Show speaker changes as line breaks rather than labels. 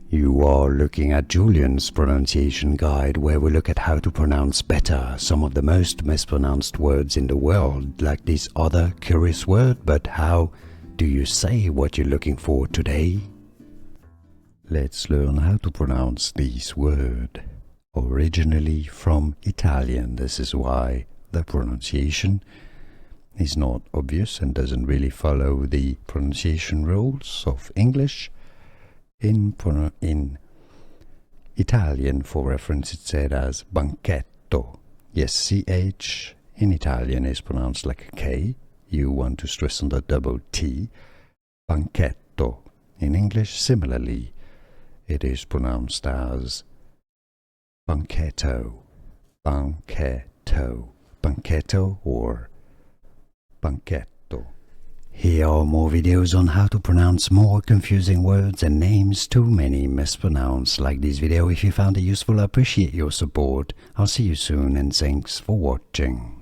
You are looking at Julian's pronunciation guide, where we look at how to pronounce better some of the most mispronounced words in the world, like this other curious word. But how do you say what you're looking for today? Let's learn how to pronounce this word. Originally from Italian, this is why the pronunciation is not obvious and doesn't really follow the pronunciation rules of English. In Italian, for reference, it's said as banchetto. Yes, CH in Italian is pronounced like a K. You want to stress on the double T. Banchetto. In English, similarly, it is pronounced as banchetto, banchetto, banchetto or banchetto. Here are more videos on how to pronounce more confusing words and names too many mispronounced. Like this video if you found it useful. I appreciate your support. I'll see you soon and thanks for watching.